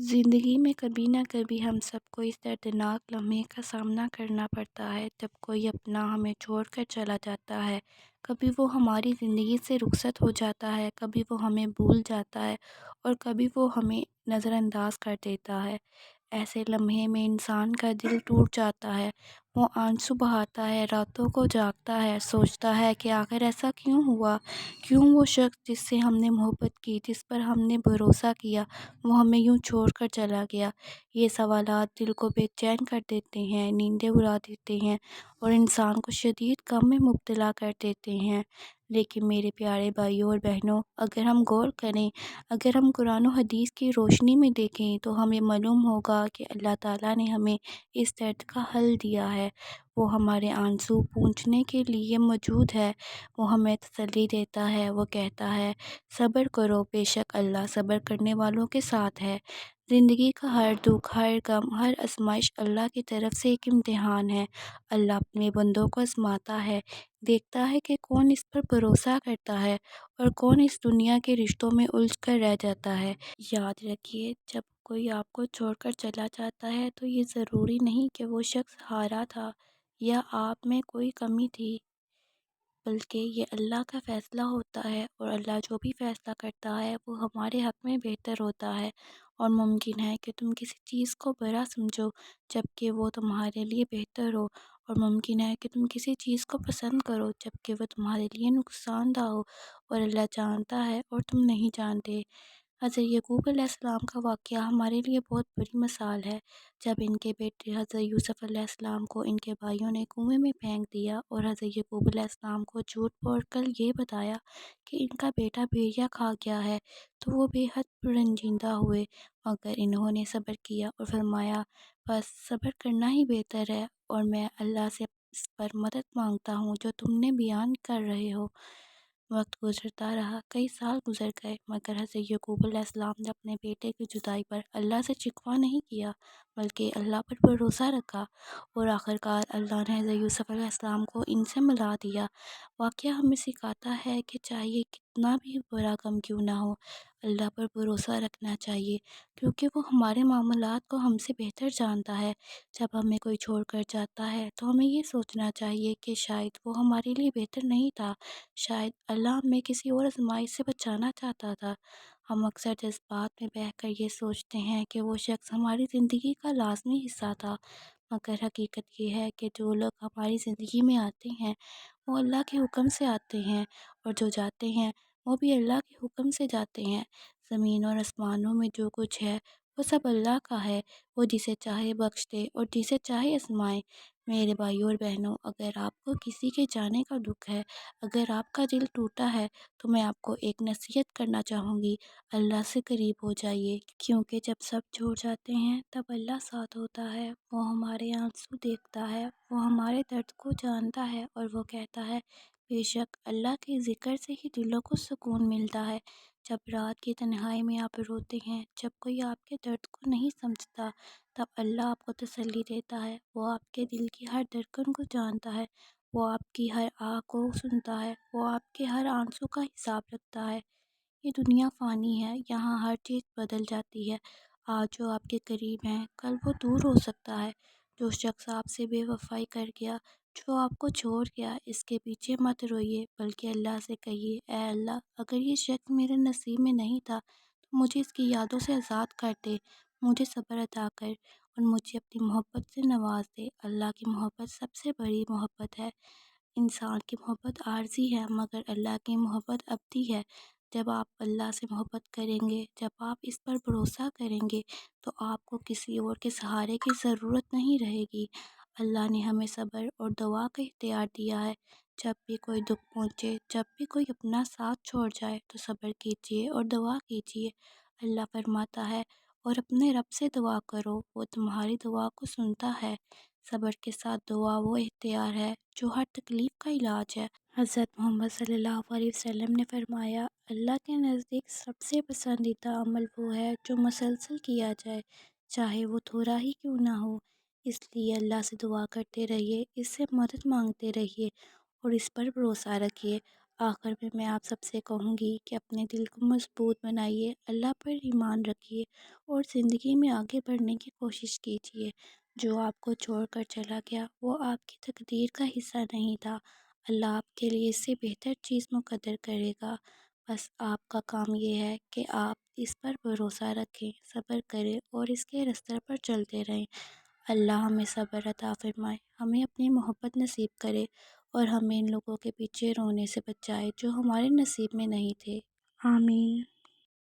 زندگی میں کبھی نہ کبھی ہم سب کو اس دردناک لمحے کا سامنا کرنا پڑتا ہے جب کوئی اپنا ہمیں چھوڑ کر چلا جاتا ہے۔ کبھی وہ ہماری زندگی سے رخصت ہو جاتا ہے، کبھی وہ ہمیں بھول جاتا ہے اور کبھی وہ ہمیں نظر انداز کر دیتا ہے۔ ایسے لمحے میں انسان کا دل ٹوٹ جاتا ہے، وہ آنسو بہاتا ہے، راتوں کو جاگتا ہے، سوچتا ہے کہ آخر ایسا کیوں ہوا؟ کیوں وہ شخص جس سے ہم نے محبت کی، جس پر ہم نے بھروسہ کیا، وہ ہمیں یوں چھوڑ کر چلا گیا؟ یہ سوالات دل کو بے چین کر دیتے ہیں، نیندیں اڑا دیتے ہیں اور انسان کو شدید غم میں مبتلا کر دیتے ہیں۔ لیکن میرے پیارے بھائیوں اور بہنوں، اگر ہم غور کریں، اگر ہم قرآن و حدیث کی روشنی میں دیکھیں تو ہمیں معلوم ہوگا کہ اللہ تعالیٰ نے ہمیں اس درد کا حل دیا ہے۔ وہ ہمارے آنسو پونچھنے کے لیے موجود ہے، وہ ہمیں تسلی دیتا ہے، وہ کہتا ہے صبر کرو، بے شک اللہ صبر کرنے والوں کے ساتھ ہے۔ زندگی کا ہر دکھ، ہر غم، ہر آزمائش اللہ کی طرف سے ایک امتحان ہے۔ اللہ اپنے بندوں کو آزماتا ہے، دیکھتا ہے کہ کون اس پر بھروسہ کرتا ہے اور کون اس دنیا کے رشتوں میں الجھ کر رہ جاتا ہے۔ یاد رکھیے، جب کوئی آپ کو چھوڑ کر چلا جاتا ہے تو یہ ضروری نہیں کہ وہ شخص ہارا تھا یا آپ میں کوئی کمی تھی، بلکہ یہ اللہ کا فیصلہ ہوتا ہے، اور اللہ جو بھی فیصلہ کرتا ہے وہ ہمارے حق میں بہتر ہوتا ہے۔ اور ممکن ہے کہ تم کسی چیز کو برا سمجھو جبکہ وہ تمہارے لیے بہتر ہو، اور ممکن ہے کہ تم کسی چیز کو پسند کرو جبکہ وہ تمہارے لیے نقصان دہ ہو، اور اللہ جانتا ہے اور تم نہیں جانتے۔ حضرت یعقوب علیہ السلام کا واقعہ ہمارے لیے بہت بڑی مثال ہے۔ جب ان کے بیٹے حضرت یوسف علیہ السلام کو ان کے بھائیوں نے کنویں میں پھینک دیا اور حضرت یعقوب علیہ السلام کو جھوٹ بول کر یہ بتایا کہ ان کا بیٹا بھیڑیا کھا گیا ہے، تو وہ بے حد رنجیدہ ہوئے، مگر انہوں نے صبر کیا اور فرمایا بس صبر کرنا ہی بہتر ہے، اور میں اللہ سے اس پر مدد مانگتا ہوں جو تم نے بیان کر رہے ہو۔ وقت گزرتا رہا، کئی سال گزر گئے، مگر حضرت یعقوب علیہ السلام نے اپنے بیٹے کی جدائی پر اللہ سے شکوہ نہیں کیا، بلکہ اللہ پر بھروسہ رکھا، اور آخرکار اللہ نے حضرت یوسف علیہ السلام کو ان سے ملا دیا۔ واقعہ ہمیں سکھاتا ہے کہ چاہے کتنا بھی بڑا غم کیوں نہ ہو، اللہ پر بھروسہ رکھنا چاہیے، کیونکہ وہ ہمارے معاملات کو ہم سے بہتر جانتا ہے۔ جب ہمیں کوئی چھوڑ کر جاتا ہے تو ہمیں یہ سوچنا چاہیے کہ شاید وہ ہمارے لیے بہتر نہیں تھا، شاید اللہ ہمیں کسی اور آزمائش سے بچانا چاہتا تھا۔ ہم اکثر جذبات میں بہہ کر یہ سوچتے ہیں کہ وہ شخص ہماری زندگی کا لازمی حصہ تھا، مگر حقیقت یہ ہے کہ جو لوگ ہماری زندگی میں آتے ہیں وہ اللہ کے حکم سے آتے ہیں، اور جو جاتے ہیں وہ بھی اللہ کے حکم سے جاتے ہیں۔ زمین اور آسمانوں میں جو کچھ ہے وہ سب اللہ کا ہے، وہ جسے چاہے بخش دے اور جسے چاہے آزمائے۔ میرے بھائیوں اور بہنوں، اگر آپ کو کسی کے جانے کا دکھ ہے، اگر آپ کا دل ٹوٹا ہے، تو میں آپ کو ایک نصیحت کرنا چاہوں گی، اللہ سے قریب ہو جائیے، کیونکہ جب سب چھوڑ جاتے ہیں تب اللہ ساتھ ہوتا ہے۔ وہ ہمارے آنسو دیکھتا ہے، وہ ہمارے درد کو جانتا ہے، اور وہ کہتا ہے بے شک اللہ کے ذکر سے ہی دلوں کو سکون ملتا ہے۔ جب رات کی تنہائی میں آپ روتے ہیں، جب کوئی آپ کے درد کو نہیں سمجھتا، تب اللہ آپ کو تسلی دیتا ہے۔ وہ آپ کے دل کی ہر دھڑکن کو جانتا ہے، وہ آپ کی ہر آہ کو سنتا ہے، وہ آپ کے ہر آنسو کا حساب رکھتا ہے۔ یہ دنیا فانی ہے، یہاں ہر چیز بدل جاتی ہے۔ آج جو آپ کے قریب ہیں، کل وہ دور ہو سکتا ہے۔ جو شخص آپ سے بے وفائی کر گیا، جو آپ کو چھوڑ گیا، اس کے پیچھے مت روئیے، بلکہ اللہ سے کہیے اے اللہ، اگر یہ شخص میرے نصیب میں نہیں تھا تو مجھے اس کی یادوں سے آزاد کر دے، مجھے صبر عطا کر اور مجھے اپنی محبت سے نواز دے۔ اللہ کی محبت سب سے بڑی محبت ہے۔ انسان کی محبت عارضی ہے، مگر اللہ کی محبت ابدی ہے۔ جب آپ اللہ سے محبت کریں گے، جب آپ اس پر بھروسہ کریں گے، تو آپ کو کسی اور کے سہارے کی ضرورت نہیں رہے گی۔ اللہ نے ہمیں صبر اور دعا کا اختیار دیا ہے۔ جب بھی کوئی دکھ پہنچے، جب بھی کوئی اپنا ساتھ چھوڑ جائے، تو صبر کیجیے اور دعا کیجیے۔ اللہ فرماتا ہے اور اپنے رب سے دعا کرو، وہ تمہاری دعا کو سنتا ہے۔ صبر کے ساتھ دعا وہ اختیار ہے جو ہر تکلیف کا علاج ہے۔ حضرت محمد صلی اللہ علیہ وسلم نے فرمایا، اللہ کے نزدیک سب سے پسندیدہ عمل وہ ہے جو مسلسل کیا جائے، چاہے وہ تھوڑا ہی کیوں نہ ہو۔ اس لیے اللہ سے دعا کرتے رہیے، اس سے مدد مانگتے رہیے اور اس پر بھروسہ رکھیے۔ آخر میں آپ سب سے کہوں گی کہ اپنے دل کو مضبوط بنائیے، اللہ پر ایمان رکھیے اور زندگی میں آگے بڑھنے کی کوشش کیجیے۔ جو آپ کو چھوڑ کر چلا گیا وہ آپ کی تقدیر کا حصہ نہیں تھا، اللہ آپ کے لیے اس سے بہتر چیز مقدر کرے گا۔ بس آپ کا کام یہ ہے کہ آپ اس پر بھروسہ رکھیں، صبر کریں اور اس کے راستے پر چلتے رہیں۔ اللہ ہمیں صبر عطا فرمائے، ہمیں اپنی محبت نصیب کرے اور ہمیں ان لوگوں کے پیچھے رونے سے بچائے جو ہمارے نصیب میں نہیں تھے۔ آمین۔